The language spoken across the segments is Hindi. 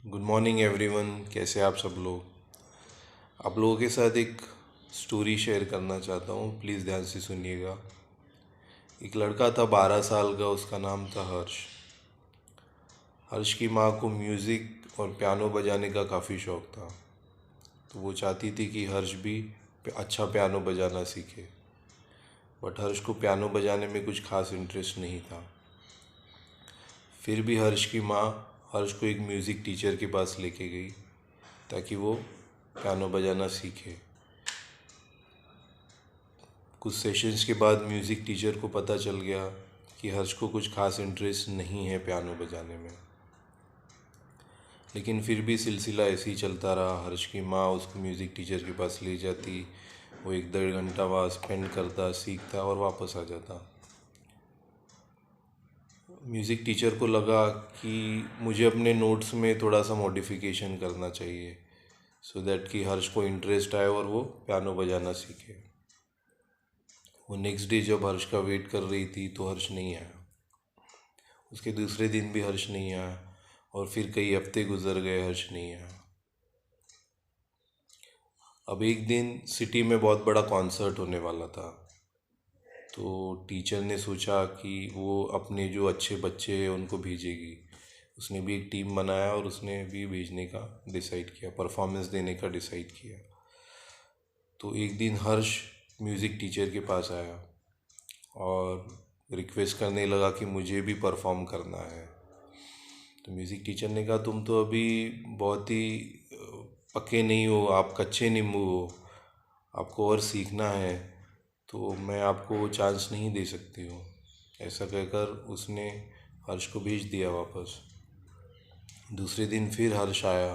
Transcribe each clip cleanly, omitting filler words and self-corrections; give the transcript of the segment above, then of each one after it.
Good morning everyone. कैसे आप सब लोग? आप लोगों के साथ एक स्टोरी शेयर करना चाहता हूँ, प्लीज़ ध्यान से सुनिएगा। एक लड़का था 12 साल का, उसका नाम था हर्ष। हर्ष की माँ को म्यूज़िक और पियानो बजाने का काफ़ी शौक़ था, तो वो चाहती थी कि हर्ष भी अच्छा पियानो बजाना सीखे। बट हर्ष को पियानो बजाने में कुछ खास इंटरेस्ट नहीं था। फिर भी हर्ष की माँ हर्ष को एक म्यूज़िक टीचर के पास लेके गई ताकि वो पियानो बजाना सीखे। कुछ सेशंस के बाद म्यूज़िक टीचर को पता चल गया कि हर्ष को कुछ खास इंटरेस्ट नहीं है पियानो बजाने में। लेकिन फिर भी सिलसिला ऐसे ही चलता रहा। हर्ष की माँ उसको म्यूज़िक टीचर के पास ले जाती, वो 1-1.5 घंटा वहाँ स्पेंड करता, सीखता और वापस आ जाता। म्यूज़िक टीचर को लगा कि मुझे अपने नोट्स में थोड़ा सा मॉडिफिकेशन करना चाहिए, सो दैट कि हर्ष को इंटरेस्ट आए और वो पियानो बजाना सीखे। वो नेक्स्ट डे जब हर्ष का वेट कर रही थी तो हर्ष नहीं आया। उसके दूसरे दिन भी हर्ष नहीं आया और फिर कई हफ्ते गुजर गए, हर्ष नहीं आया। अब एक दिन सिटी में बहुत बड़ा कॉन्सर्ट होने वाला था, तो टीचर ने सोचा कि वो अपने जो अच्छे बच्चे हैं उनको भेजेगी। उसने भी एक टीम बनाया और उसने भी भेजने का डिसाइड किया, परफॉर्मेंस देने का डिसाइड किया। तो एक दिन हर्ष म्यूज़िक टीचर के पास आया और रिक्वेस्ट करने लगा कि मुझे भी परफॉर्म करना है। तो म्यूज़िक टीचर ने कहा, तुम तो अभी बहुत ही पक्के नहीं हो, आप कच्चे नींबू हो, आपको और सीखना है, तो मैं आपको चांस नहीं दे सकती हूँ। ऐसा कहकर उसने हर्ष को भेज दिया वापस। दूसरे दिन फिर हर्ष आया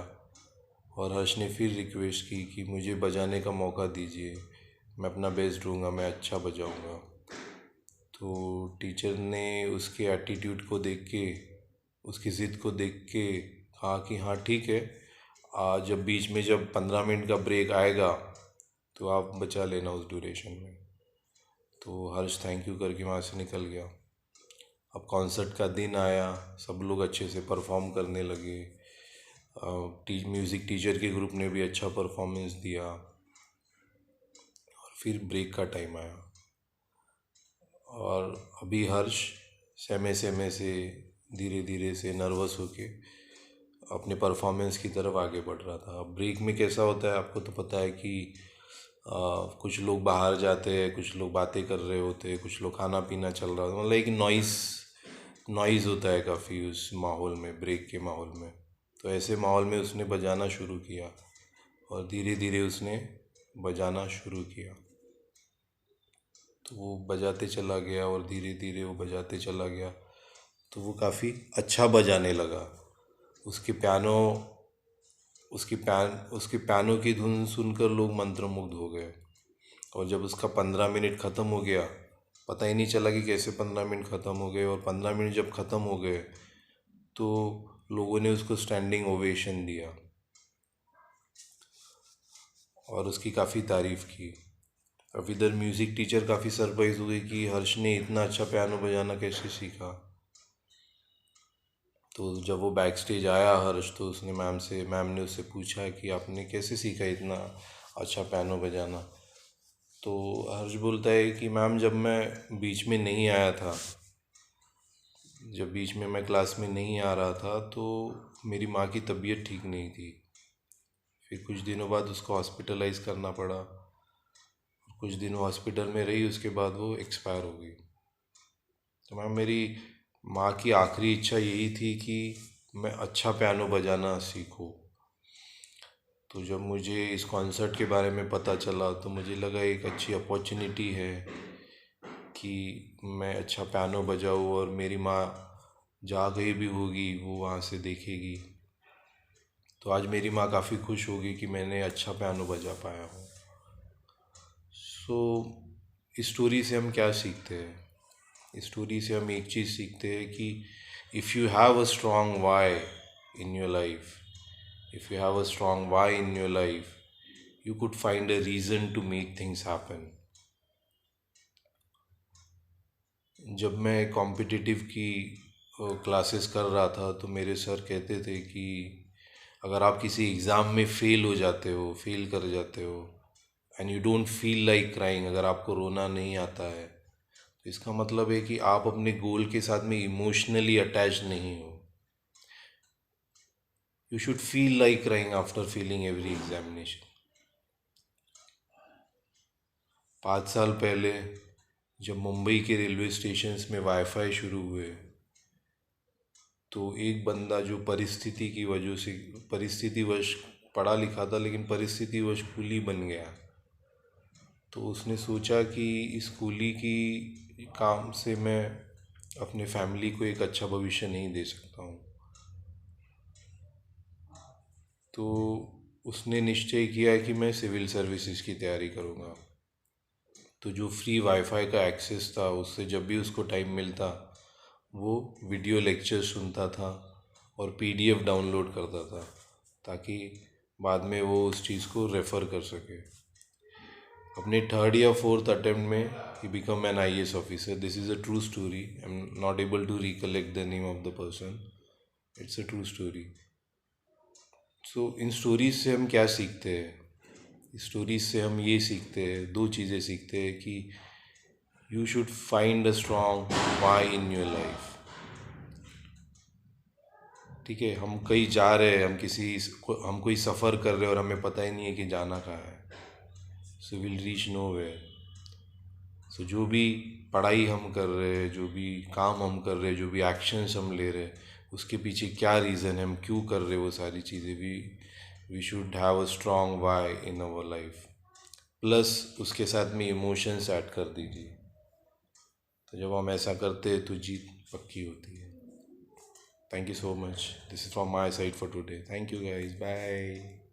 और हर्ष ने फिर रिक्वेस्ट की कि मुझे बजाने का मौका दीजिए, मैं अपना बेस्ट दूंगा, मैं अच्छा बजाऊंगा। तो टीचर ने उसके एटीट्यूड को देख के, उसकी ज़िद को देख के कहा कि हाँ ठीक है, जब बीच में जब 15 मिनट का ब्रेक आएगा तो आप बचा लेना उस ड्यूरेशन में। तो हर्ष थैंक यू करके वहाँ से निकल गया। अब कॉन्सर्ट का दिन आया, सब लोग अच्छे से परफॉर्म करने लगे। म्यूज़िक टीचर के ग्रुप ने भी अच्छा परफॉर्मेंस दिया और फिर ब्रेक का टाइम आया और अभी हर्ष सहमे सहमे से, धीरे धीरे से नर्वस होके अपने परफॉर्मेंस की तरफ आगे बढ़ रहा था। अब ब्रेक में कैसा होता है आपको तो पता है कि कुछ लोग बाहर जाते हैं, कुछ लोग बातें कर रहे होते हैं, कुछ लोग खाना पीना चल रहा होता है, मतलब एक नॉइज़ होता है काफ़ी उस माहौल में, ब्रेक के माहौल में। तो ऐसे माहौल में उसने बजाना शुरू किया और धीरे धीरे उसने बजाना शुरू किया। तो वो बजाते चला गया और धीरे धीरे वो बजाते चला गया, तो वो काफ़ी अच्छा बजाने लगा। उसके पियानो उसके पियानो की धुन सुनकर लोग मंत्रमुग्ध हो गए। और जब उसका 15 मिनट ख़त्म हो गया, पता ही नहीं चला कि कैसे 15 मिनट ख़त्म हो गए। और 15 मिनट जब ख़त्म हो गए तो लोगों ने उसको स्टैंडिंग ओवेशन दिया और उसकी काफ़ी तारीफ़ की। अब इधर म्यूज़िक टीचर काफ़ी सरप्राइज हुई कि हर्ष ने इतना अच्छा पियानो बजाना कैसे सीखा। तो जब वो बैक स्टेज आया हर्ष, तो उसने मैम ने उससे पूछा कि आपने कैसे सीखा इतना अच्छा पियानो बजाना। तो हर्ष बोलता है कि मैम, जब मैं बीच में नहीं आया था, जब बीच में मैं क्लास में नहीं आ रहा था, तो मेरी माँ की तबीयत ठीक नहीं थी। फिर कुछ दिनों बाद उसको हॉस्पिटलाइज करना पड़ा। कुछ दिन वो हॉस्पिटल में रही, उसके बाद वो एक्सपायर हो गई। तो मैम, मेरी माँ की आखिरी इच्छा यही थी कि मैं अच्छा पियानो बजाना सीखूं। तो जब मुझे इस कॉन्सर्ट के बारे में पता चला तो मुझे लगा एक अच्छी अपॉर्चुनिटी है कि मैं अच्छा पियानो बजाऊं और मेरी माँ जहाँ कहीं भी होगी वो वहाँ से देखेगी। तो आज मेरी माँ काफ़ी खुश होगी कि मैंने अच्छा पियानो बजा पाया हूँ। सो इस स्टोरी से हम क्या सीखते हैं? इस स्टोरी से हम एक चीज़ सीखते हैं कि if you have a strong why in your life, if you have a strong why in your life, you could find a reason to make things happen. जब मैं कॉम्पिटिटिव की क्लासेस कर रहा था तो मेरे सर कहते थे कि अगर आप किसी एग्ज़ाम में फ़ेल हो जाते हो, फ़ेल कर जाते हो, and you don't feel like crying, अगर आपको रोना नहीं आता है, तो इसका मतलब है कि आप अपने गोल के साथ में इमोशनली अटैच नहीं हो. You should feel like crying after feeling every examination. 5 साल पहले जब मुंबई के रेलवे स्टेशंस में वाईफाई शुरू हुए, तो एक बंदा जो परिस्थिति की वजह से, परिस्थितिवश पढ़ा लिखा था लेकिन परिस्थितिवश कूली बन गया, तो उसने सोचा कि इस कूली की काम से मैं अपने फैमिली को एक अच्छा भविष्य नहीं दे सकता हूँ. तो उसने निश्चय किया कि मैं सिविल सर्विसेज की तैयारी करूँगा. तो जो फ्री वाईफाई का एक्सेस था, उससे जब भी उसको टाइम मिलता वो वीडियो लेक्चर सुनता था और पीडीएफ डाउनलोड करता था, ताकि बाद में वो उस चीज़ को रेफ़र कर सके. अपने थर्ड या फोर्थ अटेम्प्ट में ही become an IAS officer. This is a true story. I am not able to recollect the name of the person. It's a true story. So in stories से हम क्या सीखते हैं? स्टोरीज से हम ये सीखते हैं, दो चीज़ें सीखते हैं कि you should find a strong why in your life. ठीक है, हम कहीं जा रहे हैं, हम कोई सफ़र कर रहे हैं और हमें पता ही नहीं है कि जाना कहाँ है. So will reach nowhere. So जो भी पढ़ाई हम कर रहे हैं, जो भी काम हम कर रहे हैं, जो भी एक्शंस हम ले रहे हैं, उसके पीछे क्या रीज़न है, हम क्यों कर रहे हैं वो सारी चीज़ें भी. We should have a strong why in our life. Plus उसके साथ में इमोशंस ऐड कर दीजिए. तो जब हम ऐसा करते हैं तो जीत पक्की होती है. Thank you so much. This is from my side for today. Thank you guys. Bye.